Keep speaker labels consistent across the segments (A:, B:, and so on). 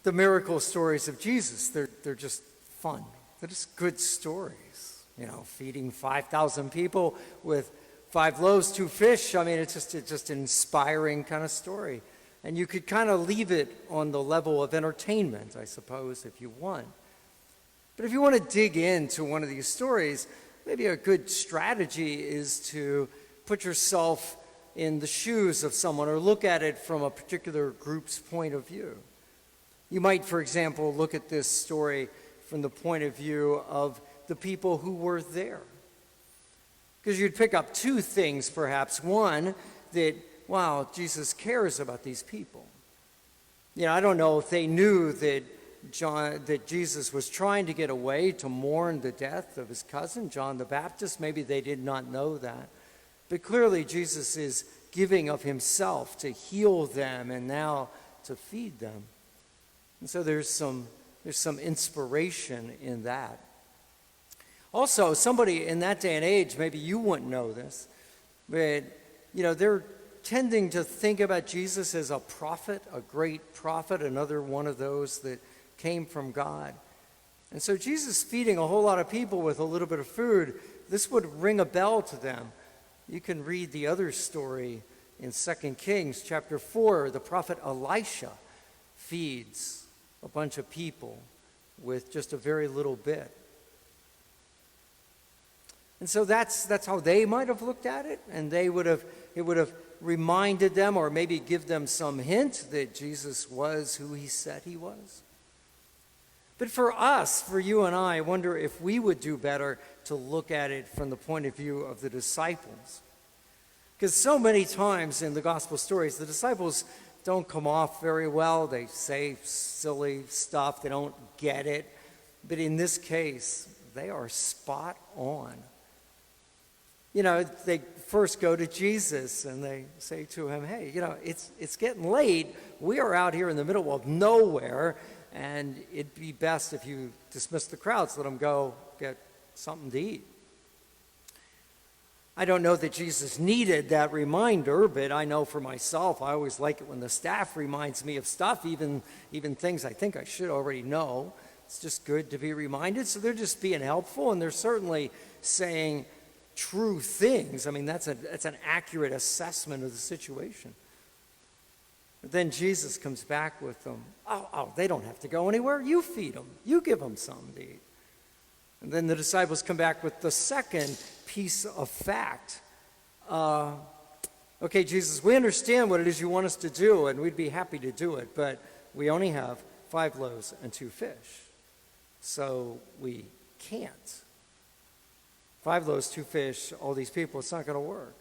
A: The miracle stories of Jesus, they're just fun. They're just good stories. Feeding 5,000 people with 5 loaves, 2 fish. I mean, it's just an inspiring kind of story. And you could kind of leave it on the level of entertainment, I suppose, if you want. But if you want to dig into one of these stories, maybe a good strategy is to put yourself in the shoes of someone or look at it from a particular group's point of view. You might, for example, look at this story from the point of view of the people who were there. Because you'd pick up 2 things, perhaps. One, that, wow, Jesus cares about these people. I don't know if they knew that Jesus was trying to get away to mourn the death of his cousin, John the Baptist. Maybe they did not know that. But clearly, Jesus is giving of himself to heal them and now to feed them. And so there's some inspiration in that. Also, somebody in that day and age, maybe you wouldn't know this, but, they're tending to think about Jesus as a prophet, a great prophet, another one of those that came from God. And so Jesus feeding a whole lot of people with a little bit of food, this would ring a bell to them. You can read the other story in 2 Kings chapter 4. The prophet Elisha feeds a bunch of people with just a very little bit. And so that's how they might have looked at it, and it would have reminded them, or maybe give them some hint that Jesus was who he said he was. But for us, for you and I wonder if we would do better to look at it from the point of view of the disciples. Because so many times in the gospel stories, the disciples don't come off very well. They say silly stuff. They don't get it. But in this case, they are spot on. They first go to Jesus and they say to him, hey, it's getting late. We are out here in the middle of nowhere, and it'd be best if you dismiss the crowds, let them go get something to eat. I don't know that Jesus needed that reminder, but I know for myself, I always like it when the staff reminds me of stuff, even things I think I should already know. It's just good to be reminded. So they're just being helpful, and they're certainly saying true things. I mean, that's an accurate assessment of the situation. But then Jesus comes back with them. Oh, they don't have to go anywhere. You feed them. You give them something to eat. And then the disciples come back with the second piece of fact. Okay, Jesus, we understand what it is you want us to do, and we'd be happy to do it, but we only have 5 loaves and 2 fish, so we can't. 5 loaves, 2 fish, all these people, it's not going to work.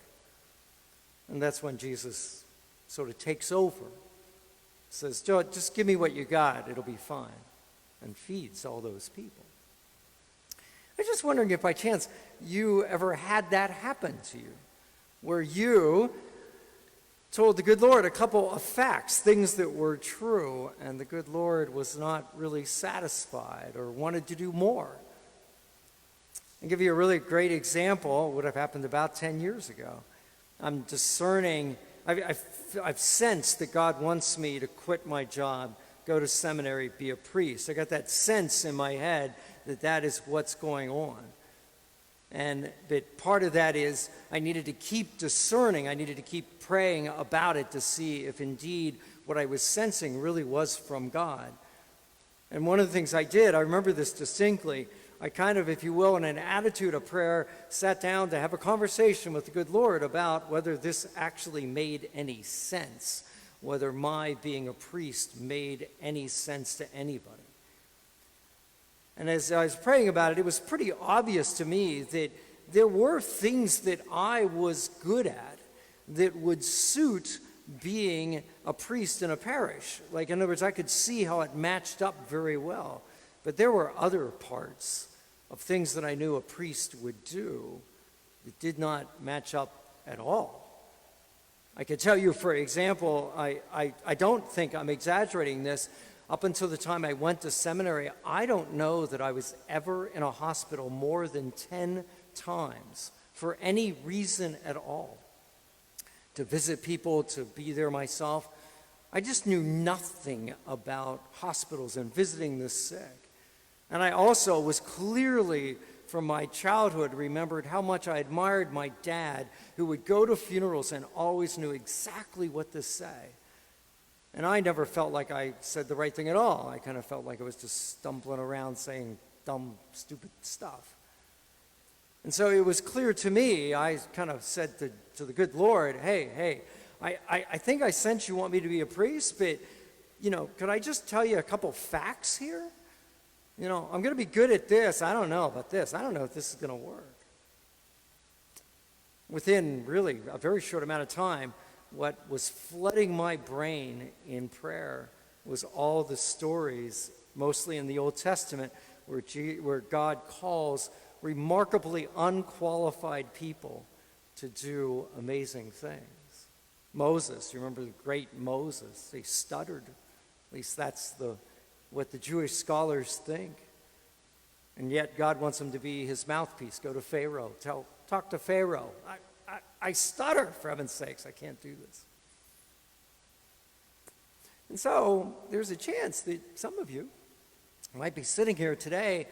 A: And that's when Jesus sort of takes over, says, just give me what you got, it'll be fine, and feeds all those people. I was just wondering if by chance you ever had that happen to you, where you told the good Lord a couple of facts, things that were true, and the good Lord was not really satisfied or wanted to do more. I'll give you a really great example. It would have happened about 10 years ago. I'm discerning, I've sensed that God wants me to quit my job, go to seminary, be a priest. I got that sense in my head that is what's going on. But part of that is I needed to keep discerning. I needed to keep praying about it to see if indeed what I was sensing really was from God. And one of the things I did, I remember this distinctly, I kind of, if you will, in an attitude of prayer, sat down to have a conversation with the good Lord about whether this actually made any sense, whether my being a priest made any sense to anybody. And as I was praying about it, it was pretty obvious to me that there were things that I was good at that would suit being a priest in a parish. Like, in other words, I could see how it matched up very well. But there were other parts of things that I knew a priest would do that did not match up at all. I could tell you, for example, I don't think I'm exaggerating this. Up until the time I went to seminary, I don't know that I was ever in a hospital more than 10 times for any reason at all. To visit people, to be there myself. I just knew nothing about hospitals and visiting the sick. And I also was clearly, from my childhood, remembered how much I admired my dad, who would go to funerals and always knew exactly what to say. And I never felt like I said the right thing at all. I kind of felt like I was just stumbling around saying dumb, stupid stuff. And so it was clear to me, I kind of said to the good Lord, hey, I think I sense you want me to be a priest, but, could I just tell you a couple facts here? I'm going to be good at this. I don't know about this. I don't know if this is going to work. Within really a very short amount of time, what was flooding my brain in prayer was all the stories, mostly in the Old Testament, where God calls remarkably unqualified people to do amazing things. Moses, you remember the great Moses? He stuttered. At least that's what the Jewish scholars think. And yet God wants him to be his mouthpiece. Go to Pharaoh. Talk to Pharaoh. I stutter, for heaven's sakes. I can't do this. And so there's a chance that some of you might be sitting here today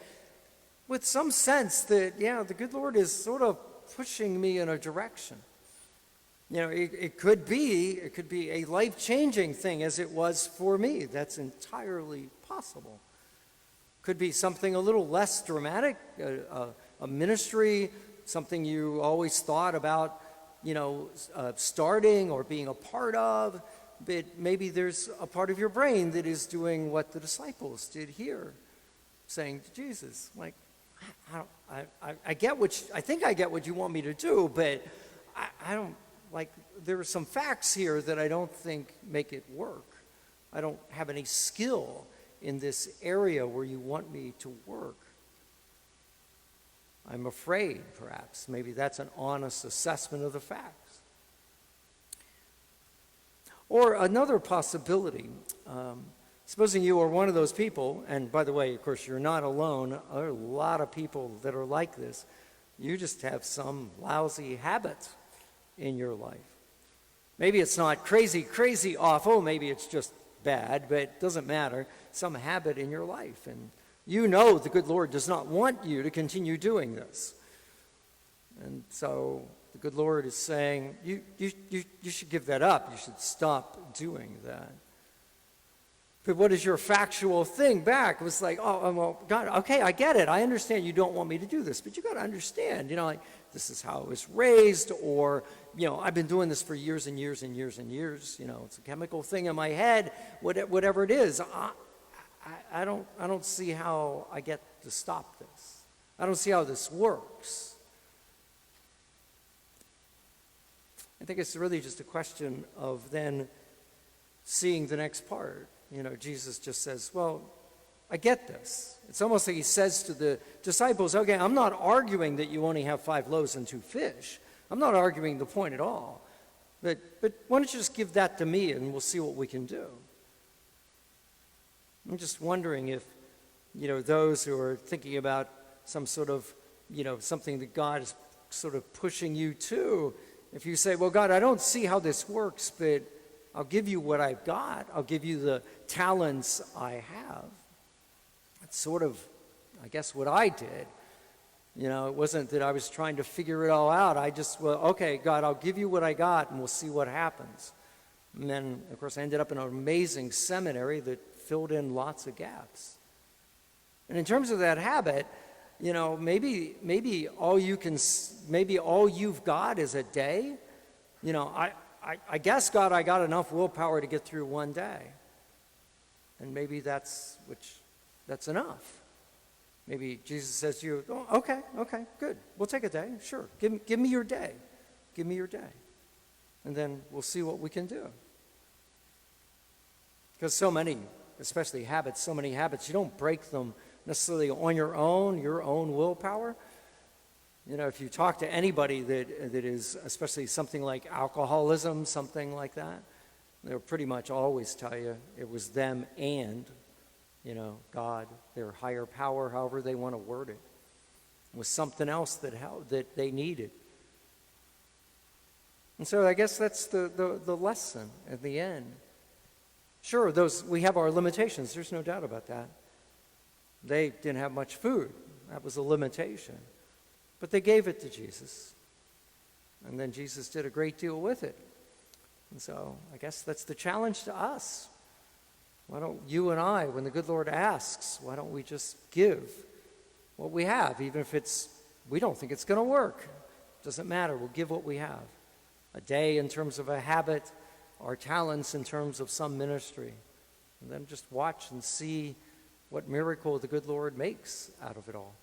A: with some sense that, the good Lord is sort of pushing me in a direction. It could be a life-changing thing as it was for me. That's entirely possible. Could be something a little less dramatic, a ministry, something you always thought about, starting or being a part of, but maybe there's a part of your brain that is doing what the disciples did here, saying to Jesus, like, I think I get what you want me to do, but I don't, like, there are some facts here that I don't think make it work. I don't have any skill in this area where you want me to work. I'm afraid, perhaps. Maybe that's an honest assessment of the facts. Or another possibility, supposing you are one of those people, and by the way, of course, you're not alone. There are a lot of people that are like this. You just have some lousy habit in your life. Maybe it's not crazy awful. Maybe it's just bad, but it doesn't matter. Some habit in your life, and the good Lord does not want you to continue doing this. And so the good Lord is saying, you should give that up. You should stop doing that. But what is your factual thing back? It was like, oh, well, God, okay, I get it. I understand you don't want me to do this, but you got to understand, like, this is how I was raised, or, I've been doing this for years and years and years and years. It's a chemical thing in my head, whatever it is. I don't see how I get to stop this. I don't see how this works. I think it's really just a question of then seeing the next part. Jesus just says, well, I get this. It's almost like he says to the disciples, okay, I'm not arguing that you only have 5 loaves and 2 fish. I'm not arguing the point at all. But why don't you just give that to me and we'll see what we can do. I'm just wondering if, those who are thinking about some sort of, something that God is sort of pushing you to, if you say, well, God, I don't see how this works, but I'll give you what I've got. I'll give you the talents I have. That's sort of, I guess, what I did. It wasn't that I was trying to figure it all out. I just, well, okay, God, I'll give you what I got and we'll see what happens. And then, of course, I ended up in an amazing seminary that filled in lots of gaps. And in terms of that habit, maybe all you've got is a day. I guess, God, I got enough willpower to get through one day. And maybe that's enough. Maybe Jesus says to you, oh, okay, good. We'll take a day, sure. Give me your day. Give me your day. And then we'll see what we can do. Because so many, especially habits, you don't break them necessarily on your own willpower. If you talk to anybody that is, especially something like alcoholism, something like that, they'll pretty much always tell you it was them and, God, their higher power, however they want to word it, was something else that they needed. And so I guess that's the lesson at the end. Sure, we have our limitations. There's no doubt about that. They didn't have much food. That was a limitation. But they gave it to Jesus. And then Jesus did a great deal with it. And so I guess that's the challenge to us. Why don't you and I, when the good Lord asks, why don't we just give what we have, even if we don't think it's going to work? Doesn't matter. We'll give what we have. A day in terms of a habit, our talents in terms of some ministry. And then just watch and see what miracle the good Lord makes out of it all.